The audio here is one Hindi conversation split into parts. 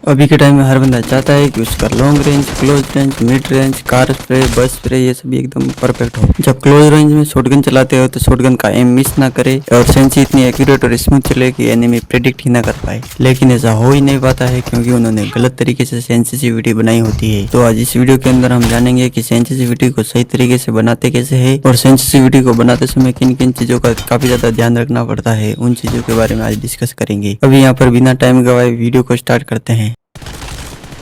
अभी के टाइम में हर बंदा चाहता है कि उसका long range, close range, mid range, car spray, बस स्प्रे ये सभी एकदम परफेक्ट हो। जब क्लोज रेंज में शॉटगन चलाते हो तो शॉटगन का एम मिस ना करे और सेंसी इतनी एक्यूरेट और स्मूथ चले कि एनिमी प्रेडिक्ट ही ना कर पाए। लेकिन ऐसा हो ही नहीं पाता है क्योंकि उन्होंने गलत तरीके से सेंसिटिविटी बनाई होती है। तो आज इस वीडियो के अंदर हम जानेंगे कि सेंसिटिविटी को सही तरीके से बनाते कैसे है और सेंसिटिविटी को बनाते समय किन किन चीजों का काफी ज्यादा ध्यान रखना पड़ता है, उन चीजों के बारे में आज डिस्कस करेंगे। अभी यहाँ पर बिना टाइम गवाए वीडियो को स्टार्ट करते हैं।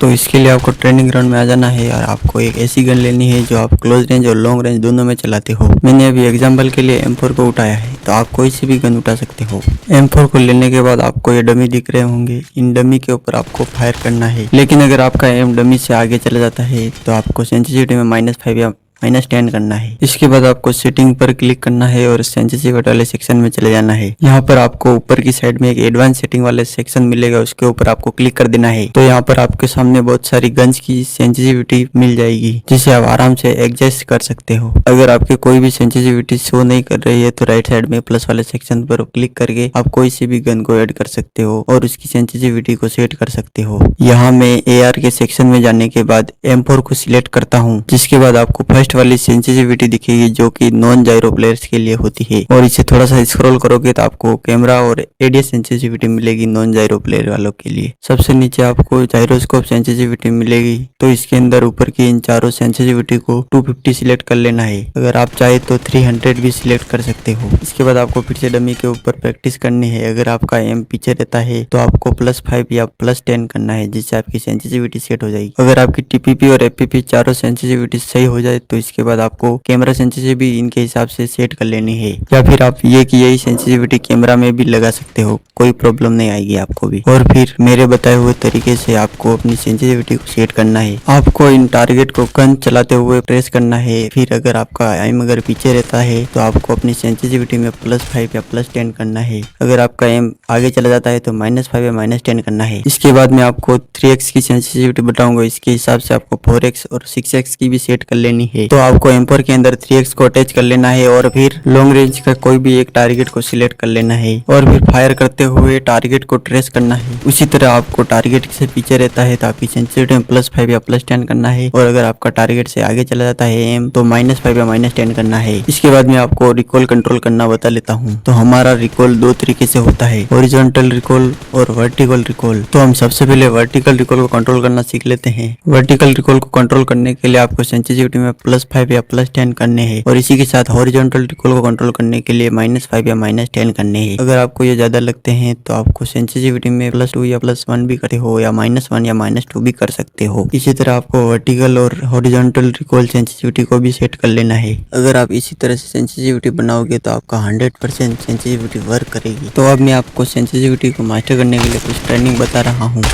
तो इसके लिए आपको ट्रेनिंग ग्राउंड में आ जाना है और आपको एक ऐसी गन लेनी है जो आप क्लोज रेंज और लॉन्ग रेंज दोनों में चलाते हो। मैंने अभी एग्जांपल के लिए M4 को उठाया है, तो आप कोई सी भी गन उठा सकते हो। M4 को लेने के बाद आपको ये डमी दिख रहे होंगे, इन डमी के ऊपर आपको फायर करना है। लेकिन अगर आपका एम डमी से आगे चला जाता है तो आपको सेंसिटिविटी में -5 या -10 करना है। इसके बाद आपको सेटिंग पर क्लिक करना है और सेंसिटिविटी वाले सेक्शन में चले जाना है। यहाँ पर आपको ऊपर की साइड में एक एडवांस सेटिंग वाले सेक्शन मिलेगा, उसके ऊपर आपको क्लिक कर देना है। तो यहाँ पर आपके सामने बहुत सारी गन्स की सेंसिटिविटी मिल जाएगी जिसे आप आराम से एडजस्ट कर सकते हो। अगर आपके कोई भी सेंसिटिविटी शो नहीं कर रही है तो राइट साइड में प्लस वाले सेक्शन पर क्लिक करके आप कोई सी भी गन को ऐड कर सकते हो और उसकी सेंसिटिविटी को सेट कर सकते हो। यहाँ मैं AR के सेक्शन में जाने के बाद M4 को सिलेक्ट करता हूँ, जिसके बाद आपको फर्स्ट वाली सेंसिटिविटी दिखेगी जो कि नॉन जायरो प्लेयर्स के लिए होती है। और इसे थोड़ा सा स्क्रॉल करोगे तो आपको कैमरा और ADS सेंसिटिविटी मिलेगी नॉन जायरो प्लेयर वालों के लिए। सबसे नीचे आपको जायरोस्कोप सेंसिटिविटी मिलेगी। तो इसके अंदर ऊपर की इन चारों सेंसिटिविटी को 250 सिलेक्ट कर लेना है। अगर आप चाहे तो 300 भी सिलेक्ट कर सकते हो। इसके बाद आपको फिर से डमी के ऊपर प्रैक्टिस करनी है। अगर आपका एम पीछे रहता है तो आपको +5 या +10 करना है, जिससे आपकी सेंसिटिविटी सेट हो जाएगी। अगर आपकी TPP और FPP चारों सेंसिटिविटी सही हो जाए तो इसके बाद आपको कैमरा सेंसिटिविटी भी इनके हिसाब से सेट कर लेनी है, या फिर आप ये कि यही सेंसिटिविटी कैमरा में भी लगा सकते हो, कोई प्रॉब्लम नहीं आएगी आपको भी। और फिर मेरे बताए हुए तरीके से आपको अपनी सेंसिटिविटी को सेट करना है। आपको इन टारगेट को गन चलाते हुए प्रेस करना है। फिर अगर आपका एम अगर पीछे रहता है तो आपको अपनी सेंसिटिविटी में +5 या +10 करना है। अगर आपका एम आगे चला जाता है तो -5 या -10 करना है। इसके बाद मैं आपको 3x की सेंसिटिविटी बताऊंगा, इसके हिसाब से आपको 4x और 6x की भी सेट कर लेनी है। तो आपको M4 के अंदर 3x को अटैच कर लेना है और फिर लॉन्ग रेंज का कोई भी एक टारगेट को सिलेक्ट कर लेना है और फिर फायर करते हुए टारगेट को ट्रेस करना है। उसी तरह आपको टारगेट से पीछे रहता है तो आपकी सेंसिटिविटी में +5 या +10 करना है और अगर आपका टारगेट से आगे चला जाता है एम तो -5 या -10 करना है। इसके बाद मैं आपको रिकॉल कंट्रोल करना बता लेता हूँ। तो हमारा रिकॉल दो तरीके से होता है, हॉरिजॉन्टल रिकॉल और वर्टिकल रिकॉल। तो हम सबसे पहले वर्टिकल रिकॉल को कंट्रोल करना सीख लेते हैं। वर्टिकल रिकॉल को कंट्रोल करने के लिए आपको सेंसिटिविटी में +5 या +10 करने हैं और इसी के साथ हॉरिजॉन्टल रिकॉल को कंट्रोल करने के लिए -5 या -10 करने हैं। अगर आपको ये ज्यादा लगते हैं तो आपको सेंसिटिविटी में +2 या +1 भी करते हो या -1 या -2 भी कर सकते हो। इसी तरह आपको वर्टिकल और हॉरिजॉन्टल रिकॉल सेंसिटिविटी को भी सेट कर लेना है। अगर आप इसी तरह से सेंसिटिविटी बनाओगे तो आपका 100% सेंसिटिविटी वर्क करेगी। तो अब मैं आपको सेंसिटिविटी को मास्टर करने के लिए कुछ ट्रेनिंग बता रहा हूँ।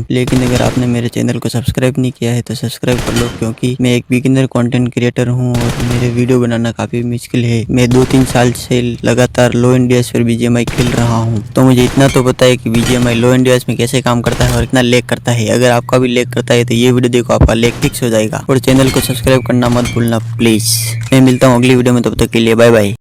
लेकिन अगर आपने मेरे चैनल को सब्सक्राइब नहीं किया है तो सब्सक्राइब कर लो, क्योंकि मैं एक बिगिनर कंटेंट क्रिएटर हूं और मेरे वीडियो बनाना काफ़ी मुश्किल है। मैं 2-3 साल से लगातार लो एंड डीएस पर BGMI खेल रहा हूं, तो मुझे इतना तो पता है कि BGMI लो एंड डीएस में कैसे काम करता है और कितना लैग करता है। अगर आपका भी लैग करता है तो ये वीडियो देखो, आपका लैग फिक्स हो जाएगा। और चैनल को सब्सक्राइब करना मत भूलना प्लीज़। मैं मिलता हूँ अगली वीडियो में, तब तक के लिए बाय बाय।